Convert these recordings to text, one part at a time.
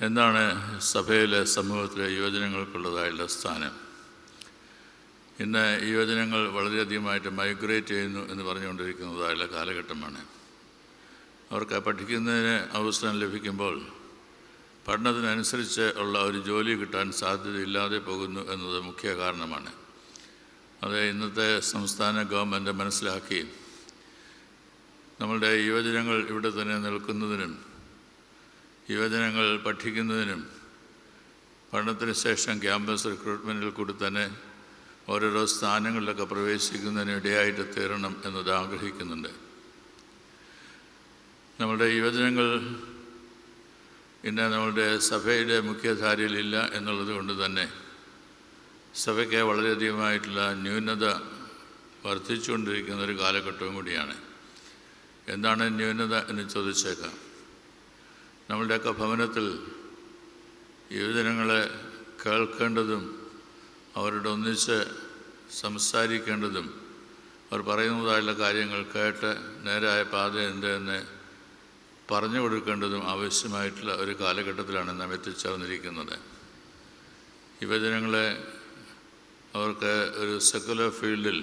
എന്താണ് സഭയിലെ സമൂഹത്തിലെ യുവജനങ്ങൾക്കുള്ളതായുള്ള സ്ഥാനം? ഇന്ന് യുവജനങ്ങൾ വളരെയധികമായിട്ട് മൈഗ്രേറ്റ് ചെയ്യുന്നു എന്ന് പറഞ്ഞുകൊണ്ടിരിക്കുന്നതായുള്ള കാലഘട്ടമാണ്. അവർക്ക് പഠിക്കുന്നതിന് അവസരം ലഭിക്കുമ്പോൾ പഠനത്തിനനുസരിച്ച് ഉള്ള ഒരു ജോലി കിട്ടാൻ സാധ്യതയില്ലാതെ പോകുന്നു എന്നത് മുഖ്യ കാരണമാണ്. അത് ഇന്നത്തെ സംസ്ഥാന ഗവൺമെൻറ് മനസ്സിലാക്കി നമ്മളുടെ യുവജനങ്ങൾ ഇവിടെ തന്നെ നിൽക്കുന്നതിനും യുവജനങ്ങൾ പഠിക്കുന്നതിനും പഠനത്തിന് ശേഷം ക്യാമ്പസ് റിക്രൂട്ട്മെൻറ്റിൽ കൂടി തന്നെ ഓരോരോ സ്ഥാനങ്ങളിലൊക്കെ പ്രവേശിക്കുന്നതിന് ഇടയായിട്ട് തീരണം എന്നത് ആഗ്രഹിക്കുന്നുണ്ട്. നമ്മളുടെ യുവജനങ്ങൾ ഇന്ന് നമ്മളുടെ സഭയുടെ മുഖ്യധാരയിലില്ല എന്നുള്ളത് കൊണ്ട് തന്നെ സഭയ്ക്ക് വളരെയധികമായിട്ടുള്ള ന്യൂനത വർദ്ധിച്ചുകൊണ്ടിരിക്കുന്ന ഒരു കാലഘട്ടവും കൂടിയാണ്. എന്താണ് ന്യൂനത എന്ന് ചോദിച്ചേക്കാം. നമ്മളുടെയൊക്കെ ഭവനത്തിൽ യുവജനങ്ങളെ കേൾക്കേണ്ടതും അവരോട് ഒന്നിച്ച് സംസാരിക്കേണ്ടതും അവർ പറയുന്നതായുള്ള കാര്യങ്ങൾ കേട്ട് നേരായ പാത എന്തെന്ന് പറഞ്ഞു കൊടുക്കേണ്ടതും ആവശ്യമായിട്ടുള്ള ഒരു കാലഘട്ടത്തിലാണ് നാം എത്തിച്ചേർന്നിരിക്കുന്നത്. യുവജനങ്ങളെ അവർക്ക് ഒരു സെക്കുലർ ഫീൽഡിൽ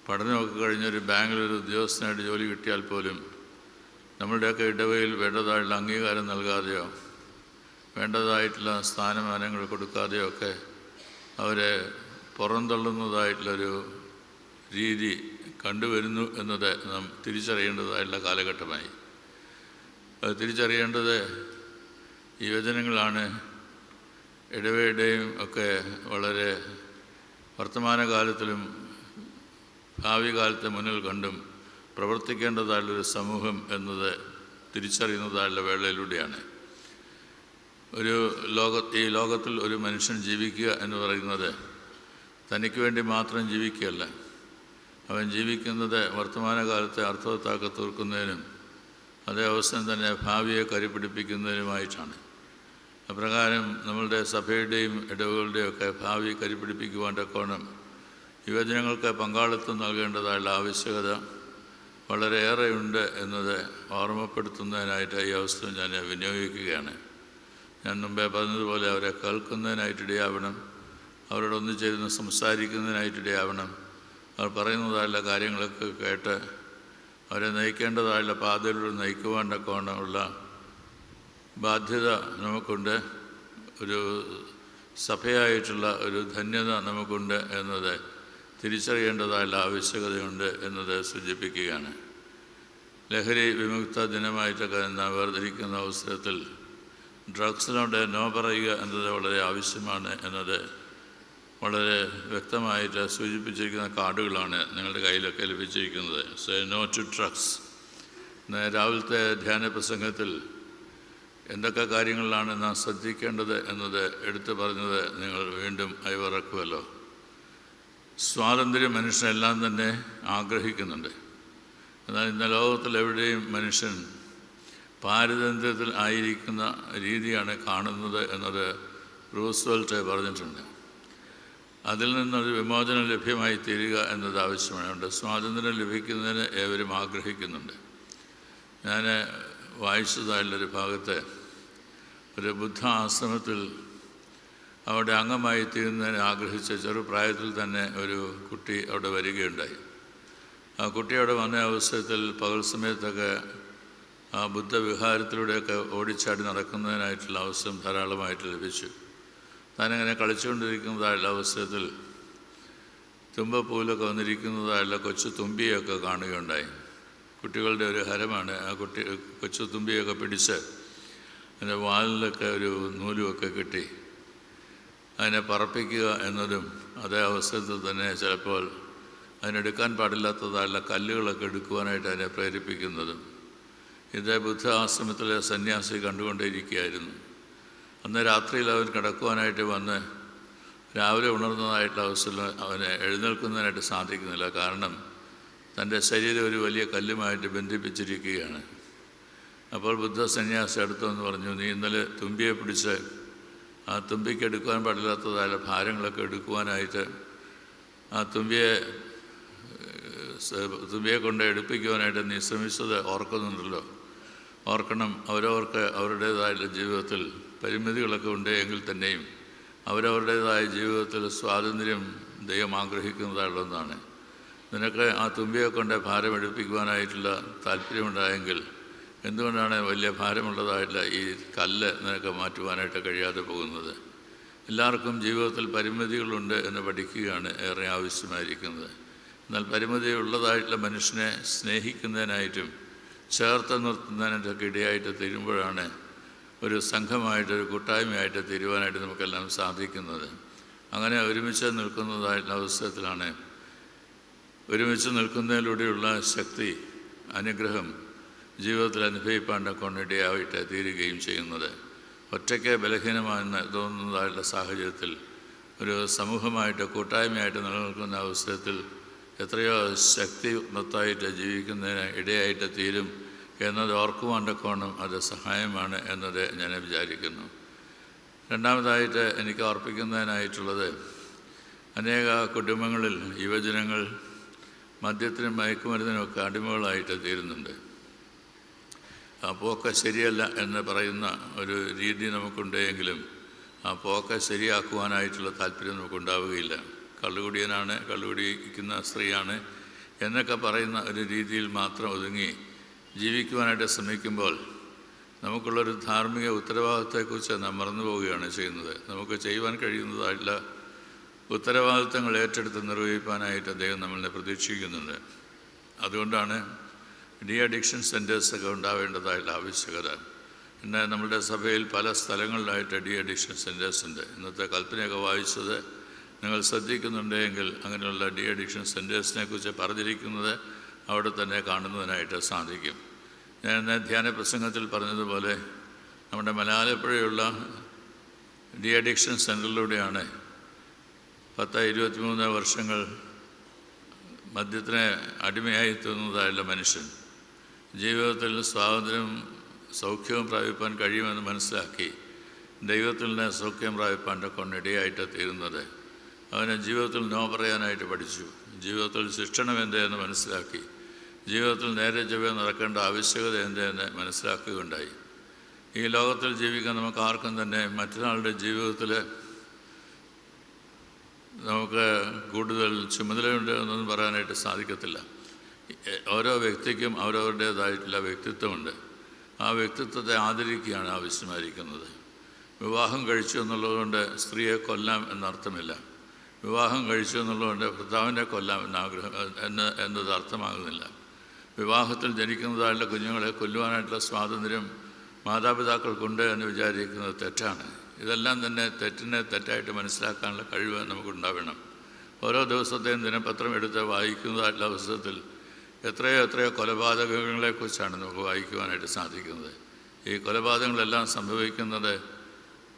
പഠനമൊക്കെ കഴിഞ്ഞൊരു ബാങ്കിലൊരു ഉദ്യോഗസ്ഥനായിട്ട് ജോലി കിട്ടിയാൽ പോലും നമ്മളുടെയൊക്കെ ഇടവയിൽ വേണ്ടതായിട്ടുള്ള അംഗീകാരം നൽകാതെയോ വേണ്ടതായിട്ടുള്ള സ്ഥാനമാനങ്ങൾ കൊടുക്കാതെയോ ഒക്കെ അവരെ പുറന്തള്ളുന്നതായിട്ടുള്ളൊരു രീതി കണ്ടുവരുന്നു എന്നത് നാം തിരിച്ചറിയേണ്ടതായിട്ടുള്ള കാലഘട്ടമായി. അത് തിരിച്ചറിയേണ്ടത് യുവജനങ്ങളാണ്. ഇടവയുടെയും ഒക്കെ വളരെ വർത്തമാനകാലത്തിലും ഭാവി കാലത്തെ മുന്നിൽ കണ്ടും പ്രവർത്തിക്കേണ്ടതായുള്ളൊരു സമൂഹം എന്നത് തിരിച്ചറിയുന്നതായുള്ള വേളയിലൂടെയാണ്. ഈ ലോകത്തിൽ ഒരു മനുഷ്യൻ ജീവിക്കുക എന്ന് പറയുന്നത് തനിക്ക് വേണ്ടി മാത്രം ജീവിക്കുകയല്ല. അവൻ ജീവിക്കുന്നത് വർത്തമാനകാലത്തെ അർത്ഥവത്താക്കി തീർക്കുന്നതിനും അതേ അവസരം തന്നെ ഭാവിയെ കരുപിടിപ്പിക്കുന്നതിനുമായിട്ടാണ്. അപ്രകാരം നമ്മളുടെ സഭയുടെയും ഇടവുകളുടെയൊക്കെ ഭാവി കരുപിടിപ്പിക്കുവാൻ്റെ കോണം യുവജനങ്ങൾക്ക് പങ്കാളിത്തം നൽകേണ്ടതായുള്ള ആവശ്യകത വളരെയേറെയുണ്ട് എന്നത് ഓർമ്മപ്പെടുത്തുന്നതിനായിട്ട് ഈ അവസരം ഞാൻ വിനിയോഗിക്കുകയാണ്. ഞാൻ മുമ്പേ പറഞ്ഞതുപോലെ അവരെ കേൾക്കുന്നതിനായിട്ടിടയാവണം, അവരോട് ഒന്നിച്ചിരുന്ന് സംസാരിക്കുന്നതിനായിട്ടിടയാവണം, അവർ പറയുന്നതായുള്ള കാര്യങ്ങളൊക്കെ കേട്ട് അവരെ നയിക്കേണ്ടതായുള്ള പാതയിലൂടെ നയിക്കുവാൻ്റെ കോണമുള്ള ബാധ്യത നമുക്കുണ്ട്. ഒരു സഭയായിട്ടുള്ള ഒരു ധന്യത നമുക്കുണ്ട് എന്നത് തിരിച്ചറിയേണ്ടതായുള്ള ആവശ്യകതയുണ്ട് എന്നത് സൂചിപ്പിക്കുകയാണ്. ലഹരി വിമുക്ത ദിനമായിട്ടൊക്കെ നാം വേർതിരിക്കുന്ന അവസരത്തിൽ ഡ്രഗ്സിനോട് നോ പറയുക എന്നത് വളരെ ആവശ്യമാണ് എന്നത് വളരെ വ്യക്തമായിട്ട് സൂചിപ്പിച്ചിരിക്കുന്ന കാർഡുകളാണ് നിങ്ങളുടെ കയ്യിലൊക്കെ ലഭിച്ചിരിക്കുന്നത്. Say no to drugs. രാവിലത്തെ ധ്യാന പ്രസംഗത്തിൽ എന്തൊക്കെ കാര്യങ്ങളിലാണ് നാം ശ്രദ്ധിക്കേണ്ടത് എന്നത് എടുത്തു പറഞ്ഞത് നിങ്ങൾ വീണ്ടും അയവിറക്കുമല്ലോ. സ്വാതന്ത്ര്യം മനുഷ്യനെല്ലാം തന്നെ ആഗ്രഹിക്കുന്നുണ്ട്. എന്നാൽ ഇന്ന് ലോകത്തിലെവിടെയും മനുഷ്യൻ പാരതന്ത്ര്യത്തിൽ ആയിരിക്കുന്ന രീതിയാണ് കാണുന്നത് എന്നത് റൂസ്വെൽറ്റ് പറഞ്ഞിട്ടുണ്ട്. അതിൽ നിന്നൊരു വിമോചനം ലഭ്യമായി തീരുക എന്നത് ആവശ്യമാണ്. അതുകൊണ്ട് സ്വാതന്ത്ര്യം ലഭിക്കുന്നതിന് ഏവരും ആഗ്രഹിക്കുന്നുണ്ട്. ഞാൻ വായിച്ചതായുള്ളൊരു ഭാഗത്ത് ഒരു ബുദ്ധ ആശ്രമത്തിൽ അവിടെ അംഗമായി തീരുന്നതിന് ആഗ്രഹിച്ച ചെറുപ്രായത്തിൽ തന്നെ ഒരു കുട്ടി അവിടെ വരികയുണ്ടായി. ആ കുട്ടി അവിടെ വന്ന അവസരത്തിൽ പകൽ സമയത്തൊക്കെ ആ ബുദ്ധവിഹാരത്തിലൂടെയൊക്കെ ഓടിച്ചാടി നടക്കുന്നതിനായിട്ടുള്ള അവസരം ധാരാളമായിട്ട് ലഭിച്ചു. താനങ്ങനെ കളിച്ചുകൊണ്ടിരിക്കുന്നതായുള്ള അവസരത്തിൽ തുമ്പപ്പൂവിലൊക്കെ വന്നിരിക്കുന്നതായുള്ള കൊച്ചു തുമ്പിയൊക്കെ കാണുകയുണ്ടായി. കുട്ടികളുടെ ഒരു ഹരമാണ്. ആ കൊച്ചു തുമ്പിയൊക്കെ പിടിച്ച് അതിൻ്റെ വാലിലൊക്കെ ഒരു നൂലുമൊക്കെ കെട്ടി അതിനെ പറപ്പിക്കുക എന്നതും അതേ അവസരത്തിൽ തന്നെ ചിലപ്പോൾ അതിനെടുക്കാൻ പാടില്ലാത്തതായുള്ള കല്ലുകളൊക്കെ എടുക്കുവാനായിട്ട് അതിനെ പ്രേരിപ്പിക്കുന്നതും ഇതേ ബുദ്ധ ആശ്രമത്തിലെ സന്യാസി കണ്ടുകൊണ്ടേയിരിക്കുകയായിരുന്നു. അന്ന് രാത്രിയിൽ അവൻ കിടക്കുവാനായിട്ട് വന്ന് രാവിലെ ഉണർന്നതായിട്ടുള്ള അവസരം അവന് എഴുന്നേൽക്കുന്നതിനായിട്ട് സാധിക്കുന്നില്ല. കാരണം തൻ്റെ ശരീരം ഒരു വലിയ കല്ലുമായിട്ട് ബന്ധിപ്പിച്ചിരിക്കുകയാണ്. അപ്പോൾ ബുദ്ധ സന്യാസി അടുത്തെന്ന് പറഞ്ഞു, നീ ഇന്നലെ തുമ്പിയെ പിടിച്ച് ആ തുമ്പിക്ക് എടുക്കുവാൻ പാടില്ലാത്തതായ ഭാരങ്ങളൊക്കെ എടുക്കുവാനായിട്ട് ആ തുമ്പിയെ കൊണ്ട് എടുപ്പിക്കുവാനായിട്ട് നീ ശ്രമിച്ചത് ഓർക്കുന്നുണ്ടല്ലോ. ഓർക്കണം, അവരവർക്ക് അവരുടേതായുള്ള ജീവിതത്തിൽ പരിമിതികളൊക്കെ ഉണ്ട് എങ്കിൽ തന്നെയും അവരവരുടേതായ ജീവിതത്തിൽ സ്വാതന്ത്ര്യം ദൈവം ആഗ്രഹിക്കുന്നതായുള്ളതാണ്. നിനക്ക് ആ തുമ്പിയെ കൊണ്ട് ഭാരമെടുപ്പിക്കുവാനായിട്ടുള്ള താല്പര്യമുണ്ടായെങ്കിൽ എന്തുകൊണ്ടാണ് വലിയ ഭാരമുള്ളതായിട്ടുള്ള ഈ കല്ല് നിനക്ക് മാറ്റുവാനായിട്ട് കഴിയാതെ പോകുന്നത്? എല്ലാവർക്കും ജീവിതത്തിൽ പരിമിതികളുണ്ട് എന്ന് പഠിക്കുകയാണ് ഏറെ ആവശ്യമായിരിക്കുന്നത്. എന്നാൽ പരിമിതിയുള്ളതായിട്ടുള്ള മനുഷ്യനെ സ്നേഹിക്കുന്നതിനായിട്ടും ചേർത്ത് നിർത്തുന്നതിനൊക്കെ ഇടയായിട്ട് തീരുമ്പോഴാണ് ഒരു സംഘമായിട്ട്, ഒരു കൂട്ടായ്മയായിട്ട് തീരുവാനായിട്ട് നമുക്കെല്ലാം സാധിക്കുന്നത്. അങ്ങനെ ഒരുമിച്ച് നിൽക്കുന്നതായിട്ടുള്ള അവസരത്തിലാണ് ഒരുമിച്ച് നിൽക്കുന്നതിലൂടെയുള്ള ശക്തി, അനുഗ്രഹം ജീവിതത്തിൽ അനുഭവിപ്പാണ്ട് കൊണ്ടിടയായിട്ട് തീരുകയും ചെയ്യുന്നത്. ഒറ്റയ്ക്ക് ബലഹീനമാണെന്ന് തോന്നുന്നതായിട്ടുള്ള സാഹചര്യത്തിൽ ഒരു സമൂഹമായിട്ട്, കൂട്ടായ്മയായിട്ട് നിലനിൽക്കുന്ന അവസരത്തിൽ എത്രയോ ശക്തിമത്തായിട്ട് ജീവിക്കുന്നതിന് ഇടയായിട്ട് തീരും എന്നത് ഓർക്കുവാണ്ടക്കോണം അത് സഹായമാണ് എന്നത് ഞാൻ വിചാരിക്കുന്നു. രണ്ടാമതായിട്ട് എനിക്ക് ഓർപ്പിക്കുന്നതിനായിട്ടുള്ളത്, അനേക കുടുംബങ്ങളിൽ യുവജനങ്ങൾ മദ്യത്തിനും മയക്കുമരുന്നിനുമൊക്കെ അടിമകളായിട്ട് തീരുന്നുണ്ട്. ആ പോക്ക് ശരിയല്ല എന്ന് പറയുന്ന ഒരു രീതി നമുക്കുണ്ടെങ്കിലും ആ പോക്ക് ശരിയാക്കുവാനായിട്ടുള്ള താല്പര്യം നമുക്കുണ്ടാവുകയില്ല. കള്ളുകുടിയനാണ്, കള്ളുകുടിക്കുന്ന സ്ത്രീയാണ് എന്നൊക്കെ പറയുന്ന ഒരു രീതിയിൽ മാത്രം ഒതുങ്ങി ജീവിക്കുവാനായിട്ട് ശ്രമിക്കുമ്പോൾ നമുക്കുള്ളൊരു ധാർമ്മിക ഉത്തരവാദിത്തത്തെക്കുറിച്ച് നാം മറന്നു പോവുകയാണ് ചെയ്യുന്നത്. നമുക്ക് ചെയ്യുവാൻ കഴിയുന്നതായിട്ടുള്ള ഉത്തരവാദിത്തങ്ങൾ ഏറ്റെടുത്ത് നിർവഹിക്കാനായിട്ട് അദ്ദേഹം നമ്മളെ പ്രതീക്ഷിക്കുന്നുണ്ട്. അതുകൊണ്ടാണ് ഡി അഡിക്ഷൻ സെൻറ്റേഴ്സൊക്കെ ഉണ്ടാവേണ്ടതായിട്ടുള്ള ആവശ്യകത. ഇന്ന് നമ്മുടെ സഭയിൽ പല സ്ഥലങ്ങളിലായിട്ട് ഡി അഡിക്ഷൻ സെൻറ്റേഴ്സ് ഉണ്ട്. ഇന്നത്തെ കൽപ്പനയൊക്കെ വായിച്ചത് നിങ്ങൾ ശ്രദ്ധിക്കുന്നുണ്ടെങ്കിൽ അങ്ങനെയുള്ള ഡി അഡിക്ഷൻ സെൻറ്റേഴ്സിനെ കുറിച്ച് പറഞ്ഞിരിക്കുന്നത് അവിടെ തന്നെ കാണുന്നതിനായിട്ട് സാധിക്കും. ഞാൻ ധ്യാന പ്രസംഗത്തിൽ പറഞ്ഞതുപോലെ നമ്മുടെ മലയാളപ്പുഴയുള്ള ഡി അഡിക്ഷൻ സെൻറ്ററിലൂടെയാണ് 10-23 വർഷങ്ങൾ മദ്യത്തിന് അടിമയായി തീർന്നതായുള്ള മനുഷ്യൻ ജീവിതത്തിൽ സ്വാതന്ത്ര്യവും സൗഖ്യവും പ്രാപിപ്പാൻ കഴിയുമെന്ന് മനസ്സിലാക്കി ദൈവത്തിൽ നിന്ന് സൗഖ്യം പ്രാപിപ്പാൻ്റെ കൊണ്ടിടയായിട്ട് തീരുന്നത്. അവന് ജീവിതത്തിൽ നോ പറയാനായിട്ട് പഠിച്ചു. ജീവിതത്തിൽ ശിക്ഷണം എന്തെന്ന് മനസ്സിലാക്കി. ജീവിതത്തിൽ നേരെ ചൊവ്വേ നടക്കേണ്ട ആവശ്യകത എന്തെന്ന് മനസ്സിലാക്കുകയുണ്ടായി. ഈ ലോകത്തിൽ ജീവിക്കാൻ നമുക്ക് ആർക്കും തന്നെ മറ്റൊരാളുടെ ജീവിതത്തിൽ നമുക്ക് കൂടുതൽ ചുമതലയുണ്ട് എന്നൊന്നും പറയാനായിട്ട് സാധിക്കത്തില്ല. ഓരോ വ്യക്തിക്കും അവരവരുടേതായിട്ടുള്ള വ്യക്തിത്വമുണ്ട്. ആ വ്യക്തിത്വത്തെ ആദരിക്കുകയാണ് ആവശ്യമായിരിക്കുന്നത്. വിവാഹം കഴിച്ചു എന്നുള്ളതുകൊണ്ട് സ്ത്രീയെ കൊല്ലാം എന്നർത്ഥമില്ല. വിവാഹം കഴിച്ചു എന്നുള്ളതുകൊണ്ട് ഭർത്താവിനെ കൊല്ലാം എന്നത് അർത്ഥമാകുന്നില്ല. വിവാഹത്തിൽ ജനിക്കുന്നതായുള്ള കുഞ്ഞുങ്ങളെ കൊല്ലുവാനായിട്ടുള്ള സ്വാതന്ത്ര്യം മാതാപിതാക്കൾക്കുണ്ട് എന്ന് വിചാരിക്കുന്നത് തെറ്റാണ്. ഇതെല്ലാം തന്നെ തെറ്റിനെ തെറ്റായിട്ട് മനസ്സിലാക്കാനുള്ള കഴിവ് നമുക്കുണ്ടാവണം. ഓരോ ദിവസത്തെയും ദിനപത്രം എടുത്ത് വായിക്കുന്നതായിട്ടുള്ള അവസരത്തിൽ എത്രയോ കൊലപാതകങ്ങളെക്കുറിച്ചാണ് നമുക്ക് വായിക്കുവാനായിട്ട് സാധിക്കുന്നത്. ഈ കൊലപാതകങ്ങളെല്ലാം സംഭവിക്കുന്നത്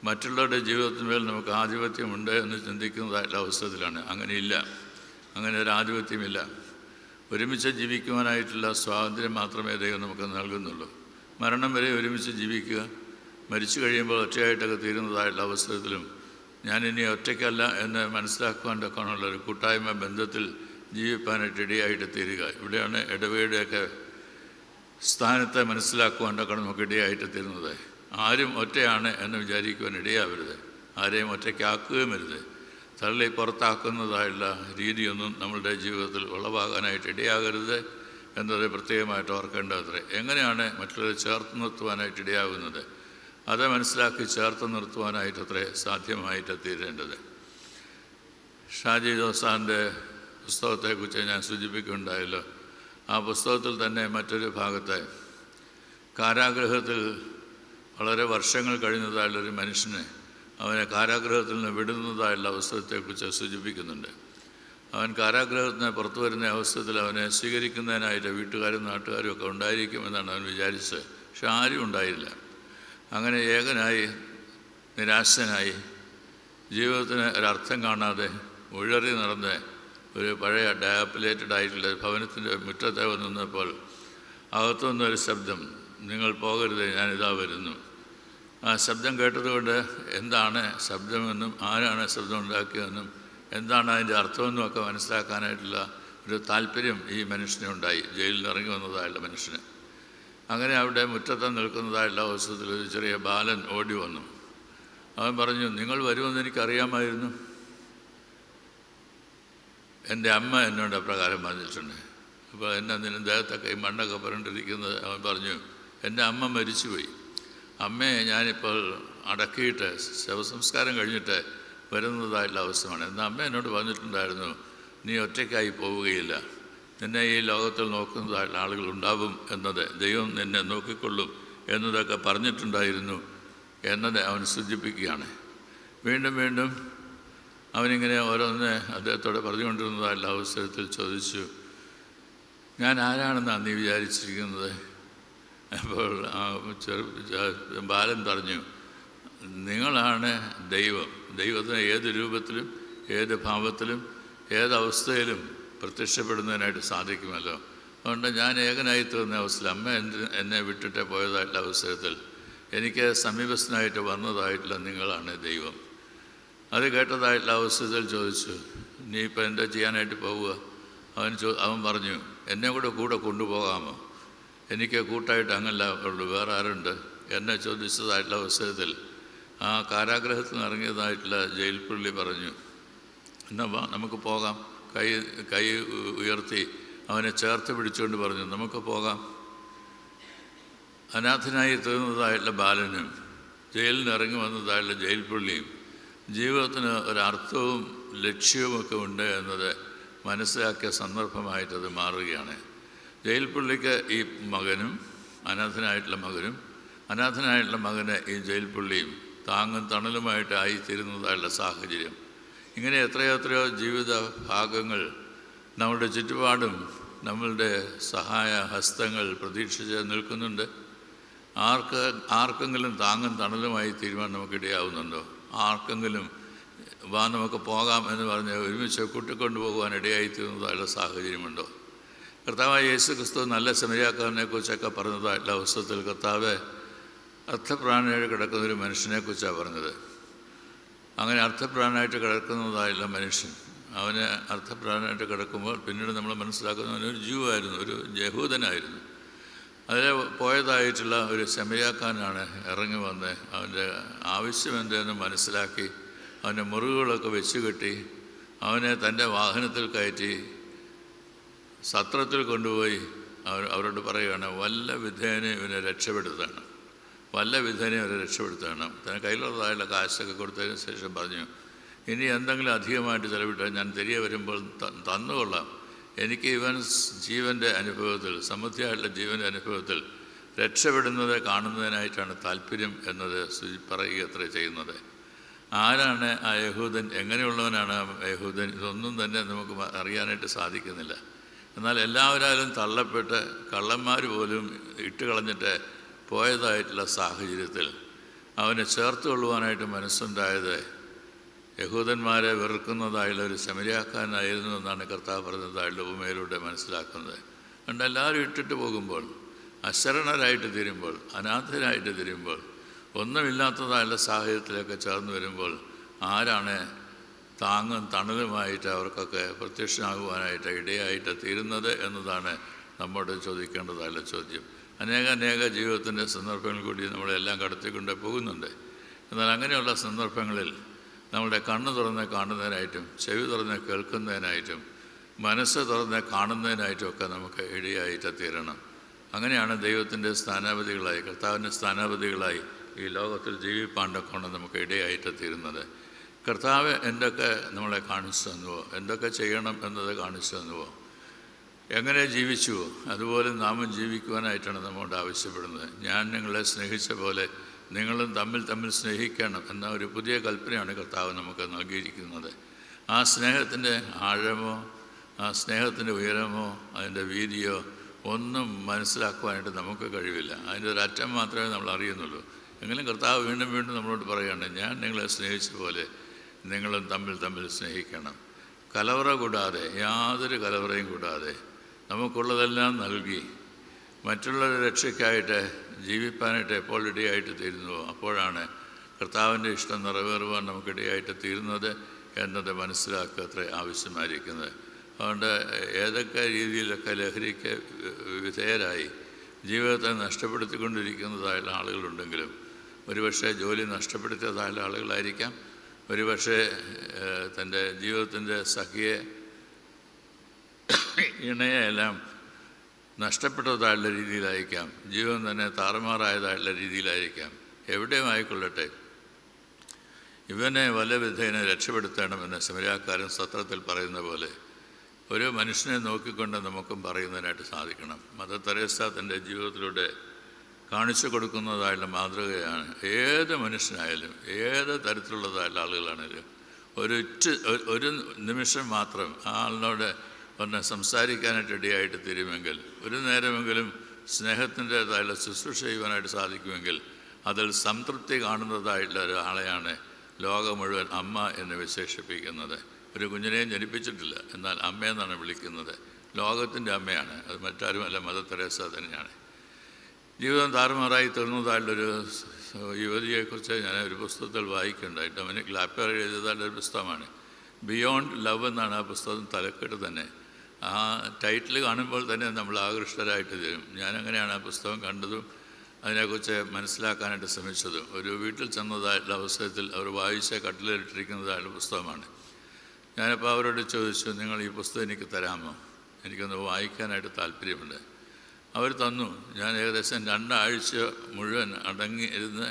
മറ്റുള്ളവരുടെ ജീവിതത്തിന്മേൽ നമുക്ക് ആധിപത്യമുണ്ട് എന്ന് ചിന്തിക്കുന്നതായിട്ടുള്ള അവസരത്തിലാണ്. അങ്ങനെയില്ല, അങ്ങനെ ഒരു ആധിപത്യമില്ല. ഒരുമിച്ച് ജീവിക്കുവാനായിട്ടുള്ള സ്വാതന്ത്ര്യം മാത്രമേ ദൈവം നമുക്ക് നൽകുന്നുള്ളൂ. മരണം വരെ ഒരുമിച്ച് ജീവിക്കുക, മരിച്ചു കഴിയുമ്പോൾ ഒറ്റയായിട്ടൊക്കെ തീരുന്നതായിട്ടുള്ള അവസരത്തിലും ഞാനിനി ഒറ്റയ്ക്കല്ല എന്ന് മനസ്സിലാക്കുവാനൊക്കെയുള്ളൊരു കൂട്ടായ്മ ബന്ധത്തിൽ ജീവിപ്പാനായിട്ട് ഇടയായിട്ട് തീരുക. ഇവിടെയാണ് ഇടവേടയൊക്കെ സ്ഥാനത്തെ മനസ്സിലാക്കുവാനൊക്കെ നമുക്ക് ഇടയായിട്ട് തീരുന്നത്. ആരും ഒറ്റയാണ് എന്ന് വിചാരിക്കുവാൻ ഇടയാവരുത്. ആരെയും ഒറ്റയ്ക്കാക്കുകയും വരുത്. തള്ളി പുറത്താക്കുന്നതായുള്ള രീതിയൊന്നും നമ്മളുടെ ജീവിതത്തിൽ ഉളവാകാനായിട്ട് ഇടയാകരുത് എന്നത് പ്രത്യേകമായിട്ട് ഓർക്കേണ്ടത്രേ. എങ്ങനെയാണ് മറ്റുള്ളവരെ ചേർത്ത് നിർത്തുവാനായിട്ട് ഇടയാകുന്നത്? അത് മനസ്സിലാക്കി ചേർത്ത് നിർത്തുവാനായിട്ടത്രേ സാധ്യമായിട്ട് തീരേണ്ടത്. ഷാജി ജോസാൻ്റെ പുസ്തകത്തെക്കുറിച്ച് ഞാൻ സൂചിപ്പിക്കുകയുണ്ടായല്ലോ. ആ പുസ്തകത്തിൽ തന്നെ മറ്റൊരു ഭാഗത്ത് കാരാഗൃഹത്തിൽ വളരെ വർഷങ്ങൾ കഴിഞ്ഞതായുള്ളൊരു മനുഷ്യനെ അവനെ കാരാഗൃഹത്തിൽ നിന്ന് വിടുന്നതായുള്ള അവസരത്തെക്കുറിച്ച് സൂചിപ്പിക്കുന്നുണ്ട്. അവൻ കാരാഗൃഹത്തിൽ നിന്ന് പുറത്തു വരുന്ന അവസരത്തിൽ അവനെ സ്വീകരിക്കുന്നതിനായിട്ട് വീട്ടുകാരും നാട്ടുകാരും ഒക്കെ ഉണ്ടായിരിക്കുമെന്നാണ് അവൻ വിചാരിച്ചത്. പക്ഷെ ആരും ഉണ്ടായില്ല. അങ്ങനെ ഏകനായി, നിരാശനായി, ജീവിതത്തിന് ഒരർത്ഥം കാണാതെ ഉഴറി നടന്ന് ഒരു പഴയ ഡയാപ്പിലേറ്റഡ് ആയിട്ടുള്ള ഭവനത്തിൻ്റെ മുറ്റത്തെ നിന്നപ്പോൾ അകത്തുനിന്നൊരു ശബ്ദം, നിങ്ങൾ പോകരുത്, ഞാനിതാ വരുന്നു. ആ ശബ്ദം കേട്ടതുകൊണ്ട് എന്താണ് ശബ്ദമെന്നും ആരാണ് ശബ്ദം ഉണ്ടാക്കിയതെന്നും എന്താണ് അതിൻ്റെ അർത്ഥമെന്നും ഒക്കെ മനസ്സിലാക്കാനായിട്ടുള്ള ഒരു താല്പര്യം ഈ മനുഷ്യനുണ്ടായി. ജയിലിൽ നിന്ന് ഇറങ്ങി വന്നതായുള്ള മനുഷ്യന് അങ്ങനെ അവിടെ മുറ്റത്ത് നിൽക്കുന്നതായിട്ടുള്ള അവസരത്തിൽ ഒരു ചെറിയ ബാലൻ ഓടി വന്നു. അവൻ പറഞ്ഞു, നിങ്ങൾ വരുമെന്ന് എനിക്കറിയാമായിരുന്നു. എൻ്റെ അമ്മ എന്നോട് അപ്രകാരം പറഞ്ഞിട്ടുണ്ട്. അപ്പോൾ എന്നെ നിന്നെ ദേഹത്തൊക്കെ ഈ മണ്ണൊക്കെ പുരണ്ടിരിക്കുന്നത് അവൻ പറഞ്ഞു, എൻ്റെ അമ്മ മരിച്ചുപോയി. അമ്മയെ ഞാനിപ്പോൾ അടക്കിയിട്ട് ശവസംസ്കാരം കഴിഞ്ഞിട്ട് വരുന്നതായിട്ടുള്ള അവസ്ഥയാണ്. എന്നാൽ അമ്മ എന്നോട് പറഞ്ഞിട്ടുണ്ടായിരുന്നു, നീ ഒറ്റയ്ക്കായി പോവുകയില്ല, നിന്നെ ഈ ലോകത്തിൽ നോക്കുന്നതായിട്ടുള്ള ആളുകളുണ്ടാവും എന്നത്, ദൈവം നിന്നെ നോക്കിക്കൊള്ളും എന്നതൊക്കെ പറഞ്ഞിട്ടുണ്ടായിരുന്നു എന്നത് അവൻ സൂചിപ്പിക്കുകയാണ്. വീണ്ടും വീണ്ടും അവനിങ്ങനെ ഓരോന്ന് അദ്ദേഹത്തോടെ പറഞ്ഞുകൊണ്ടിരുന്നതായിട്ടുള്ള അവസരത്തിൽ ചോദിച്ചു, ഞാൻ ആരാണെന്നാണ് നീ വിചാരിച്ചിരിക്കുന്നത്? അപ്പോൾ ബാലൻ പറഞ്ഞു, നിങ്ങളാണ് ദൈവം. ദൈവത്തിന് ഏത് രൂപത്തിലും ഏത് ഭാവത്തിലും ഏതവസ്ഥയിലും പ്രത്യക്ഷപ്പെടുന്നതിനായിട്ട് സാധിക്കുമല്ലോ. അതുകൊണ്ട് ഞാൻ ഏകനായി തീർന്ന അവസ്ഥയിൽ അമ്മ എന്നെ വിട്ടിട്ട് പോയതായിട്ടുള്ള അവസരത്തിൽ എനിക്ക് സമീപസ്ഥനായിട്ട് വന്നതായിട്ടുള്ള നിങ്ങളാണ് ദൈവം. അത് കേട്ടതായിട്ടുള്ള അവസരത്തിൽ ചോദിച്ചു, നീ ഇപ്പം എന്താ ചെയ്യാനായിട്ട് പോവുക? അവൻ പറഞ്ഞു, എന്നെ കൂടെ കൊണ്ടുപോകാമോ? എനിക്ക് കൂട്ടായിട്ട് അങ്ങല്ല ഉള്ളൂ, വേറെ ആരുണ്ട്? എന്നെ ചോദിച്ചതായിട്ടുള്ള അവസരത്തിൽ ആ കാരാഗ്രഹത്തിൽ നിന്ന് ഇറങ്ങിയതായിട്ടുള്ള ജയിൽ പുള്ളി പറഞ്ഞു, എന്നാ വാ നമുക്ക് പോകാം. കൈ ഉയർത്തി അവനെ ചേർത്ത് പിടിച്ചുകൊണ്ട് പറഞ്ഞു, നമുക്ക് പോകാം. അനാഥനായി തീർന്നതായിട്ടുള്ള ബാലനും ജയിലിൽ നിന്ന് ഇറങ്ങി വന്നതായിട്ടുള്ള ജയിൽ പുള്ളിയും ജീവിതത്തിന് ഒരർത്ഥവും ലക്ഷ്യവുമൊക്കെ ഉണ്ട് എന്നത് മനസ്സിലാക്കിയ സന്ദർഭമായിട്ടത് മാറുകയാണ്. ജയിൽ പുള്ളിക്ക് ഈ മകനും അനാഥനായിട്ടുള്ള മകന് ഈ ജയിൽ പുള്ളിയും താങ്ങും തണലുമായിട്ട് ആയിത്തീരുന്നതായുള്ള സാഹചര്യം. ഇങ്ങനെ എത്രയോ ജീവിത ഭാഗങ്ങൾ നമ്മളുടെ ചുറ്റുപാടും നമ്മളുടെ സഹായ ഹസ്തങ്ങൾ പ്രതീക്ഷിച്ച് നിൽക്കുന്നുണ്ട്. ആർക്കെങ്കിലും താങ്ങും തണലുമായി തീരുമാൻ നമുക്കിടയാവുന്നുണ്ടോ? ആർക്കെങ്കിലും വാ നമുക്ക് പോകാം എന്ന് പറഞ്ഞ് ഒരുമിച്ച് കൂട്ടിക്കൊണ്ടുപോകുവാൻ ഇടയായിത്തീരുന്നതായുള്ള സാഹചര്യമുണ്ടോ? കർത്താവായ യേശു ക്രിസ്തു നല്ല സമരിയാക്കാരനെക്കുറിച്ചൊക്കെ പറഞ്ഞതായിട്ടുള്ള അവസരത്തിൽ കർത്താവ് അർത്ഥപ്രാണനായിട്ട് കിടക്കുന്നൊരു മനുഷ്യനെക്കുറിച്ചാണ് പറഞ്ഞത്. അങ്ങനെ അർത്ഥപ്രാണനായിട്ട് കിടക്കുന്നതായുള്ള മനുഷ്യൻ, അവന് അർത്ഥപ്രാണനായിട്ട് കിടക്കുമ്പോൾ പിന്നീട് നമ്മൾ മനസ്സിലാക്കുന്ന അവനൊരു ജൂവായിരുന്നു, ഒരു യഹൂദനായിരുന്നു. അതിൽ പോയതായിട്ടുള്ള ഒരു സമരിയാക്കാരനാണ് ഇറങ്ങി വന്ന് അവൻ്റെ ആവശ്യം എന്തെന്ന് മനസ്സിലാക്കി അവൻ്റെ മുറിവുകളൊക്കെ വെച്ച് കെട്ടി അവനെ തൻ്റെ വാഹനത്തിൽ കയറ്റി സത്രത്തിൽ കൊണ്ടുപോയി അവരോട് പറയുകയാണ്, വല്ല വിധേനെ ഇവനെ രക്ഷപ്പെടുത്തണം. തന്നെ കയ്യിലുള്ളതായുള്ള കാശൊക്കെ കൊടുത്തതിന് ശേഷം പറഞ്ഞു, ഇനി എന്തെങ്കിലും അധികമായിട്ട് ചിലവിട്ടാൽ ഞാൻ തിരികെ വരുമ്പോൾ തന്നുകൊള്ളാം. എനിക്ക് ഇവൻ ജീവൻ്റെ അനുഭവത്തിൽ, സമൃദ്ധിയായിട്ടുള്ള ജീവൻ്റെ അനുഭവത്തിൽ രക്ഷപ്പെടുന്നത് കാണുന്നതിനായിട്ടാണ് താല്പര്യം എന്നത് പറയുക അത്ര ചെയ്യുന്നത്. ആരാണ് ആ യഹൂദൻ? എങ്ങനെയുള്ളവനാണ് ആ യഹൂദൻ? ഇതൊന്നും തന്നെ നമുക്ക് അറിയാനായിട്ട് സാധിക്കുന്നില്ല. എന്നാൽ എല്ലാവരാലും തള്ളപ്പെട്ട് കള്ളന്മാർ പോലും ഇട്ടുകളഞ്ഞിട്ട് പോയതായിട്ടുള്ള സാഹചര്യത്തിൽ അവനെ ചേർത്ത് കൊള്ളുവാനായിട്ട് മനസ്സുണ്ടായത് യഹൂദന്മാരെ വെറുക്കുന്നതായുള്ള ഒരു സമരിയാക്കാരനായിരുന്നു എന്നാണ് കർത്താവ് പറഞ്ഞതായുള്ള ഉപമയിലൂടെ മനസ്സിലാക്കുന്നത്. അതുകൊണ്ട് എല്ലാവരും ഇട്ടിട്ട് പോകുമ്പോൾ, അശരണരായിട്ട് തീരുമ്പോൾ, അനാഥരായിട്ട് തീരുമ്പോൾ, ഒന്നുമില്ലാത്തതായുള്ള സാഹചര്യത്തിലൊക്കെ ചേർന്ന് വരുമ്പോൾ ആരാണ് താങ്ങും തണലുമായിട്ട് അവർക്കൊക്കെ പ്രത്യക്ഷമാകുവാനായിട്ട് ഇടയായിട്ട് തീരുന്നത് എന്നതാണ് നമ്മോട് ചോദിക്കേണ്ടതായുള്ള ചോദ്യം. അനേക ജീവിതത്തിൻ്റെ സന്ദർഭങ്ങൾ കൂടി നമ്മളെല്ലാം കടത്തിക്കൊണ്ട് പോകുന്നുണ്ട്. എന്നാൽ അങ്ങനെയുള്ള സന്ദർഭങ്ങളിൽ നമ്മുടെ കണ്ണ് തുറന്ന് കാണുന്നതിനായിട്ടും ചെവി തുറന്ന് കേൾക്കുന്നതിനായിട്ടും മനസ്സ് തുറന്ന് കാണുന്നതിനായിട്ടും ഒക്കെ നമുക്ക് ഇടയായിട്ട് തീരണം. അങ്ങനെയാണ് ദൈവത്തിൻ്റെ സ്ഥാനാപതികളായി, കർത്താവിൻ്റെ സ്ഥാനാപതികളായി ഈ ലോകത്തിൽ ജീവിപ്പാണ്ടൊക്കെ നമുക്ക് ഇടയായിട്ട് തീരുന്നത്. കർത്താവ് എന്തൊക്കെ നമ്മളെ കാണിച്ചു തന്നുവോ, എന്തൊക്കെ ചെയ്യണം എന്നത് കാണിച്ചു തന്നുവോ, എങ്ങനെ ജീവിച്ചുവോ അതുപോലെ നാമും ജീവിക്കുവാനായിട്ടാണ് നമ്മോട് ആവശ്യപ്പെടുന്നത്. ഞാൻ നിങ്ങളെ സ്നേഹിച്ച പോലെ നിങ്ങളും തമ്മിൽ സ്നേഹിക്കണം എന്ന ഒരു പുതിയ കൽപ്പനയാണ് കർത്താവ് നമുക്ക് നൽകിയിരിക്കുന്നത്. ആ സ്നേഹത്തിൻ്റെ ആഴമോ ആ സ്നേഹത്തിൻ്റെ ഉയരമോ അതിൻ്റെ വീതിയോ ഒന്നും മനസ്സിലാക്കുവാനായിട്ട് നമുക്ക് കഴിവില്ല. അതിൻ്റെ ഒരു അറ്റം മാത്രമേ നമ്മൾ അറിയുന്നുള്ളൂ. എങ്കിലും കർത്താവ് വീണ്ടും നമ്മളോട് പറയുകയാണ്, ഞാൻ നിങ്ങളെ സ്നേഹിച്ച പോലെ നിങ്ങളും തമ്മിൽ സ്നേഹിക്കണം. കലവറ കൂടാതെ, യാതൊരു കലവറയും കൂടാതെ നമുക്കുള്ളതെല്ലാം നൽകി മറ്റുള്ളവരുടെ രക്ഷയ്ക്കായിട്ട് ജീവിപ്പാനായിട്ട് എപ്പോൾ ഇടയായിട്ട് തീരുന്നുവോ അപ്പോഴാണ് കർത്താവിൻ്റെ ഇഷ്ടം നിറവേറുവാൻ നമുക്കിടയായിട്ട് തീരുന്നത് എന്നത് മനസ്സിലാക്കുക അത്ര ആവശ്യമായിരിക്കുന്നത്. അതുകൊണ്ട് ഏതൊക്കെ രീതിയിലൊക്കെ ലഹരിക്ക് വിധേയരായി ജീവിതത്തെ നഷ്ടപ്പെടുത്തിക്കൊണ്ടിരിക്കുന്നതായുള്ള ആളുകളുണ്ടെങ്കിലും, ഒരുപക്ഷെ ജോലി നഷ്ടപ്പെടുത്തിയതായുള്ള ആളുകളായിരിക്കാം, ഒരുപക്ഷെ തൻ്റെ ജീവിതത്തിൻ്റെ സഖിയെ ഇണയെല്ലാം നഷ്ടപ്പെട്ടതായുള്ള രീതിയിലായിരിക്കാം, ജീവിതം തന്നെ താറുമാറായതായുള്ള രീതിയിലായിരിക്കാം. എവിടെയും ആയിക്കൊള്ളട്ടെ, ഇവനെ വല്ല വിധേന രക്ഷപ്പെടുത്തണമെന്ന് ശമരിയാക്കാരൻ സത്രത്തിൽ പറയുന്ന പോലെ ഒരു മനുഷ്യനെ നോക്കിക്കൊണ്ട് നമുക്കും പറയുന്നതിനായിട്ട് സാധിക്കണം. മദർ തെരേസ തൻ്റെ ജീവിതത്തിലൂടെ കാണിച്ചു കൊടുക്കുന്നതായുള്ള മാതൃകയാണ്. ഏത് മനുഷ്യനായാലും ഏത് തരത്തിലുള്ളതായുള്ള ആളുകളാണെങ്കിലും ഒരു നിമിഷം മാത്രം ആ ആളിനോട് ഒന്ന് സംസാരിക്കാനായിട്ട് ഇടയായിട്ട് തീരുമെങ്കിൽ, ഒരു നേരമെങ്കിലും സ്നേഹത്തിൻ്റേതായുള്ള ശുശ്രൂഷ ചെയ്യുവാനായിട്ട് സാധിക്കുമെങ്കിൽ അതിൽ സംതൃപ്തി കാണുന്നതായിട്ടുള്ള ഒരാളെയാണ് ലോകം മുഴുവൻ അമ്മ എന്ന് വിശേഷിപ്പിക്കുന്നത്. ഒരു കുഞ്ഞിനെയും ജനിപ്പിച്ചിട്ടില്ല, എന്നാൽ അമ്മയെന്നാണ് വിളിക്കുന്നത്. ലോകത്തിൻ്റെ അമ്മയാണ്. അത് മറ്റാരുമല്ല, മദർ തെരേസ തന്നെയാണ്. ജീവിതം താറുമാറായി തീർന്നതായിട്ടൊരു യുവതിയെക്കുറിച്ച് ഞാൻ ഒരു പുസ്തകത്തിൽ വായിക്കുന്നുണ്ടായിട്ട്, അവന് ഗ്ലാപ്പർ എഴുതിയതായിട്ടൊരു പുസ്തകമാണ്. ബിയോണ്ട് ലവ് എന്നാണ് ആ പുസ്തകം തലക്കെട്ട് തന്നെ. ആ ടൈറ്റിൽ കാണുമ്പോൾ തന്നെ നമ്മൾ ആകൃഷ്ടരായിട്ട് തരും. ഞാനങ്ങനെയാണ് ആ പുസ്തകം കണ്ടതും അതിനെക്കുറിച്ച് മനസ്സിലാക്കാനായിട്ട് ശ്രമിച്ചതും. ഒരു വീട്ടിൽ ചെന്നതായിട്ടുള്ള അവസരത്തിൽ അവർ വായിച്ച കട്ടിലിട്ടിരിക്കുന്നതായിട്ടുള്ള പുസ്തകമാണ്. ഞാനപ്പോൾ അവരോട് ചോദിച്ചു, നിങ്ങൾ ഈ പുസ്തകം എനിക്ക് തരാമോ, എനിക്കൊന്ന് വായിക്കാനായിട്ട് താല്പര്യമുണ്ട്. അവർ തന്നു. ഞാൻ ഏകദേശം 2 ആഴ്ച മുഴുവൻ അടങ്ങി ഇരുന്ന്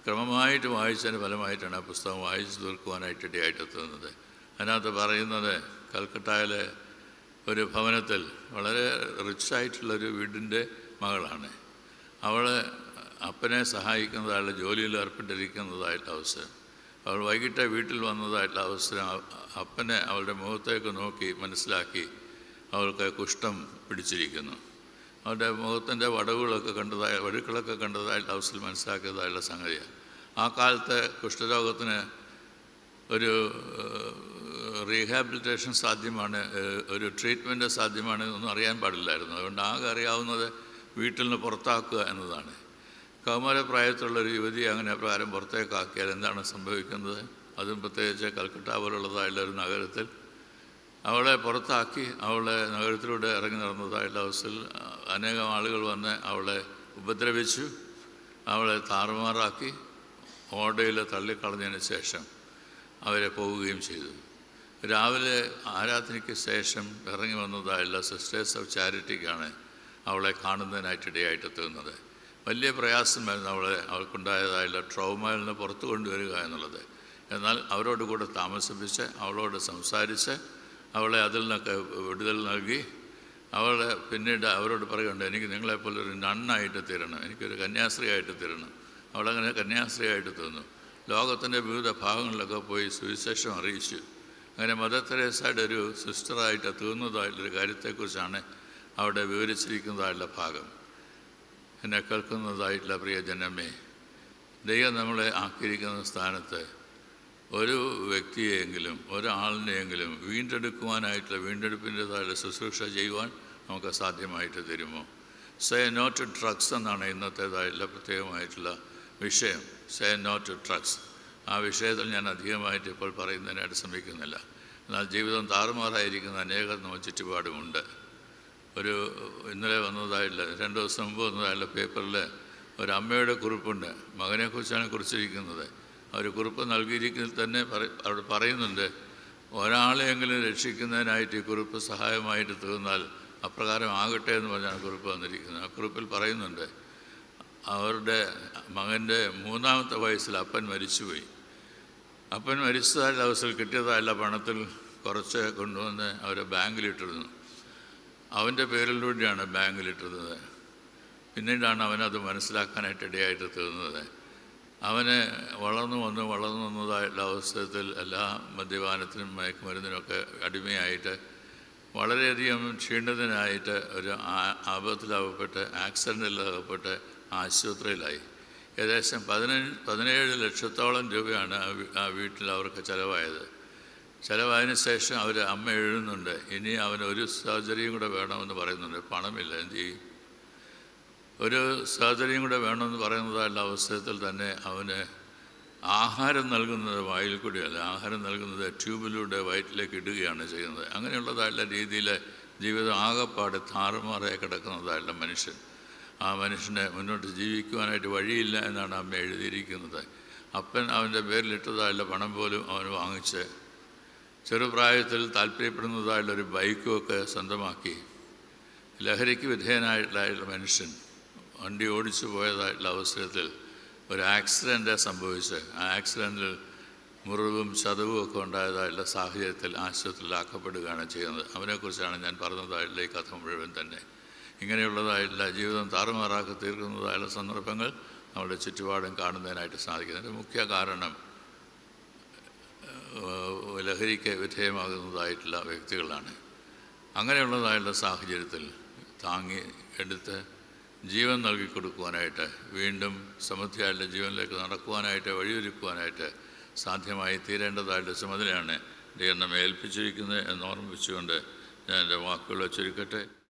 ക്രമമായിട്ട് വായിച്ചതിന് ഫലമായിട്ടാണ് ആ പുസ്തകം വായിച്ചു തീർക്കുവാനായിട്ട് ഇടയായിട്ട് എത്തുന്നത്. അതിനകത്ത് പറയുന്നത്, കൽക്കട്ടയിലെ ഒരു ഭവനത്തിൽ വളരെ റിച്ചായിട്ടുള്ളൊരു വീടിൻ്റെ മകളാണ്. അവൾ അപ്പനെ സഹായിക്കുന്നതായുള്ള ജോലിയിൽ ഏർപ്പെട്ടിരിക്കുന്നതായിട്ട് അവസരം. അവൾ വൈകിട്ട് വീട്ടിൽ വന്നതായിട്ടുള്ള അവസരം അപ്പനെ അവളുടെ മുഖത്തേക്ക് നോക്കി മനസ്സിലാക്കി അവൾക്ക് കുഷ്ഠം പിടിച്ചിരിക്കുന്നു. അവരുടെ മുഖത്തിൻ്റെ വടുക്കളൊക്കെ കണ്ടതായിട്ട് അവസരം മനസ്സിലാക്കിയതായുള്ള സംഗതിയാണ്. ആ കാലത്ത് കുഷ്ഠരോഗത്തിന് ഒരു റീഹാബിലിറ്റേഷൻ സാധ്യമാണ്, ഒരു ട്രീറ്റ്മെൻറ്റ് സാധ്യമാണ് എന്നൊന്നും അറിയാൻ പാടില്ലായിരുന്നു. അതുകൊണ്ട് ആകെ അറിയാവുന്നത് വീട്ടിൽ നിന്ന് പുറത്താക്കുക എന്നതാണ്. കൗമാരപ്രായത്തിലുള്ളൊരു യുവതിയെ അങ്ങനെ പ്രകാരം പുറത്തേക്കാക്കിയാൽ എന്താണ് സംഭവിക്കുന്നത്? അതും പ്രത്യേകിച്ച് കൽക്കട്ട പോലുള്ളതായുള്ള ഒരു നഗരത്തിൽ അവളെ പുറത്താക്കി അവളെ നഗരത്തിലൂടെ ഇറങ്ങി നടന്നതായുള്ള അവസ്ഥയിൽ അനേകം ആളുകൾ വന്ന് അവളെ ഉപദ്രവിച്ചു, അവളെ താറുമാറാക്കി ഓടയിൽ തള്ളിക്കളഞ്ഞതിന് ശേഷം അവരെ പോവുകയും ചെയ്തു. രാവിലെ ആരാധനയ്ക്ക് ശേഷം ഇറങ്ങി വന്നതായുള്ള സിസ്റ്റേഴ്സ് ഓഫ് ചാരിറ്റിക്കാണ് അവളെ കാണുന്നതിനായിട്ടിടയായിട്ട് എത്തുന്നത്. വലിയ പ്രയാസമായിരുന്നു അവൾക്കുണ്ടായതായുള്ള ട്രോമയിൽ നിന്ന് പുറത്തു കൊണ്ടുവരിക എന്നുള്ളത്. എന്നാൽ അവരോട് കൂടെ താമസിപ്പിച്ച് അവളോട് സംസാരിച്ച് അവളെ അതിൽ നിന്നൊക്കെ വിടുതൽ നൽകി അവളെ പിന്നീട് അവരോട് പറയുന്നുണ്ട്, എനിക്ക് നിങ്ങളെപ്പോലെ ഒരു നണ്ണായിട്ട് തീരണം, എനിക്കൊരു കന്യാസ്ത്രീയായിട്ട് തീരണം. അവളങ്ങനെ കന്യാസ്ത്രീയായിട്ട് തീർന്നു. ലോകത്തിൻ്റെ വിവിധ ഭാഗങ്ങളിലൊക്കെ പോയി സുവിശേഷം അറിയിച്ചു. അങ്ങനെ മദർ തെരേസയുടെ ഒരു സിസ്റ്ററായിട്ട് തീർന്നതായിട്ടുള്ളൊരു കാര്യത്തെക്കുറിച്ചാണ് അവിടെ വിവരിച്ചിരിക്കുന്നതായിട്ടുള്ള ഭാഗം. എന്നെ കേൾക്കുന്നതായിട്ടുള്ള പ്രിയ ജനമേ, ദൈവം നമ്മളെ ആക്കിയിരിക്കുന്ന സ്ഥാനത്ത് ഒരു വ്യക്തിയെങ്കിലും ഒരാളിനെയെങ്കിലും വീണ്ടെടുക്കുവാനായിട്ടുള്ള വീണ്ടെടുപ്പിൻ്റെതായുള്ള ശുശ്രൂഷ ചെയ്യുവാൻ നമുക്ക് സാധ്യമായിട്ട് തരുമോ? സേ നോ ടു ഡ്രഗ്സ് എന്നാണ് ഇന്നത്തേതായിട്ടുള്ള പ്രത്യേകമായിട്ടുള്ള വിഷയം. Say no to drugs. ആ വിഷയത്തിൽ ഞാൻ അധികമായിട്ട് ഇപ്പോൾ പറയുന്നതിനായിട്ട് ശ്രമിക്കുന്നില്ല. എന്നാൽ ജീവിതം താറുമാറായിരിക്കുന്ന അനേകം നമുക്ക് ചുറ്റുപാടുമുണ്ട്. ഇന്നലെ വന്നതായിട്ടുള്ള 2 ദിവസം മുമ്പ് വന്നതായിട്ടുള്ള പേപ്പറിൽ ഒരു അമ്മയുടെ കുറിപ്പുണ്ട്. മകനെക്കുറിച്ചാണ് കുറിച്ചിരിക്കുന്നത്. അവർ കുറിപ്പ് നൽകിയിരിക്കുന്നതിൽ തന്നെ അവിടെ പറയുന്നുണ്ട്, ഒരാളെയെങ്കിലും രക്ഷിക്കുന്നതിനായിട്ട് ഈ കുറിപ്പ് സഹായമായിട്ട് തീർന്നാൽ അപ്രകാരം ആകട്ടെ എന്ന് പറഞ്ഞാണ് കുറിപ്പ് വന്നിരിക്കുന്നത്. ആ കുറിപ്പിൽ പറയുന്നുണ്ട്, അവരുടെ മകൻ്റെ 3ാമത്തെ വയസ്സിൽ അപ്പൻ മരിച്ചുപോയി. അപ്പൻ മരിച്ചതായുള്ള അവസരത്തിൽ കിട്ടിയതായുള്ള പണത്തിൽ കുറച്ച് കൊണ്ടുവന്ന് അവരെ ബാങ്കിലിട്ടിരുന്നു. അവൻ്റെ പേരിലൂടെയാണ് ബാങ്കിലിട്ടിരുന്നത്. പിന്നീടാണ് അവനത് മനസ്സിലാക്കാനായിട്ട് ഇടയായിട്ട് തീർന്നത്. അവന് വളർന്നു വന്നതായിട്ടുള്ള അവസരത്തിൽ എല്ലാ മദ്യപാനത്തിനും മയക്കുമരുന്നിനൊക്കെ അടിമയായിട്ട് വളരെയധികം ക്ഷീണിതനായിട്ട് ഒരു ആപത്തിലാകപ്പെട്ട് ആക്സിഡൻറ്റിലാകപ്പെട്ട് ആശുപത്രിയിലായി. ഏകദേശം 17 ലക്ഷത്തോളം രൂപയാണ് ആ വീട്ടിൽ അവർക്ക് ചിലവായത്. ചിലവായതിന് ശേഷം അമ്മ എഴുതുന്നുണ്ട്, ഇനി അവന് ഒരു സർജറിയും കൂടെ വേണമെന്ന് പറയുന്നുണ്ട്. പണമില്ല, എന്ത് ചെയ്യും? ഒരു സർജറിയും കൂടെ വേണമെന്ന് പറയുന്നതായുള്ള അവസരത്തിൽ തന്നെ അവന് ആഹാരം നൽകുന്നത് വായിൽ കൂടിയല്ല, ആഹാരം നൽകുന്നത് ട്യൂബിലൂടെ വയറ്റിലേക്ക് ഇടുകയാണ് ചെയ്യുന്നത്. അങ്ങനെയുള്ളതായുള്ള രീതിയിൽ ജീവിതം ആകെപ്പാട് താറുമാറായി കിടക്കുന്നതായുള്ള മനുഷ്യൻ. ആ മനുഷ്യനെ മുന്നോട്ട് ജീവിക്കുവാനായിട്ട് വഴിയില്ല എന്നാണ് അമ്മ എഴുതിയിരിക്കുന്നത്. അപ്പൻ അവൻ്റെ പേരിലിട്ടതായുള്ള പണം പോലും അവൻ വാങ്ങിച്ച് ചെറുപ്രായത്തിൽ താല്പര്യപ്പെടുന്നതായുള്ളൊരു ബൈക്കുമൊക്കെ സ്വന്തമാക്കി ലഹരിക്ക് വിധേയനായിട്ടുള്ള മനുഷ്യൻ വണ്ടി ഓടിച്ചു പോയതായിട്ടുള്ള അവസരത്തിൽ ഒരു ആക്സിഡൻ്റ് സംഭവിച്ച് ആ ആക്സിഡൻറ്റിൽ മുറിവും ചതവും ഒക്കെ ഉണ്ടായതായിട്ടുള്ള സാഹചര്യത്തിൽ ആശുപത്രിയിലാക്കപ്പെടുകയാണ് ചെയ്യുന്നത്. അവനെക്കുറിച്ചാണ് ഞാൻ പറഞ്ഞതായിട്ടുള്ള ഈ കഥ മുഴുവൻ തന്നെ. ഇങ്ങനെയുള്ളതായിട്ടുള്ള ജീവിതം താറുമാറാക്കി തീർക്കുന്നതായുള്ള സന്ദർഭങ്ങൾ നമ്മുടെ ചുറ്റുപാടും കാണുന്നതിനായിട്ട് സാധിക്കുന്നതിൻ്റെ മുഖ്യ കാരണം ലഹരിക്ക് വിധേയമാകുന്നതായിട്ടുള്ള വ്യക്തികളാണ്. അങ്ങനെയുള്ളതായുള്ള സാഹചര്യത്തിൽ താങ്ങി എടുത്ത് ജീവൻ നൽകി കൊടുക്കുവാനായിട്ട്, വീണ്ടും സമൃദ്ധിയായിട്ടുള്ള ജീവനിലേക്ക് നടക്കുവാനായിട്ട്, വഴിയൊരുക്കുവാനായിട്ട് സാധ്യമായി തീരേണ്ടതായിട്ടുള്ള ചുമതലയാണ് ദൈവം നമ്മെ ഏൽപ്പിച്ചിരിക്കുന്നത് എന്ന് ഓർമ്മിപ്പിച്ചുകൊണ്ട് ഞാൻ എൻ്റെ വാക്കുകളെ ചുരുക്കട്ടെ.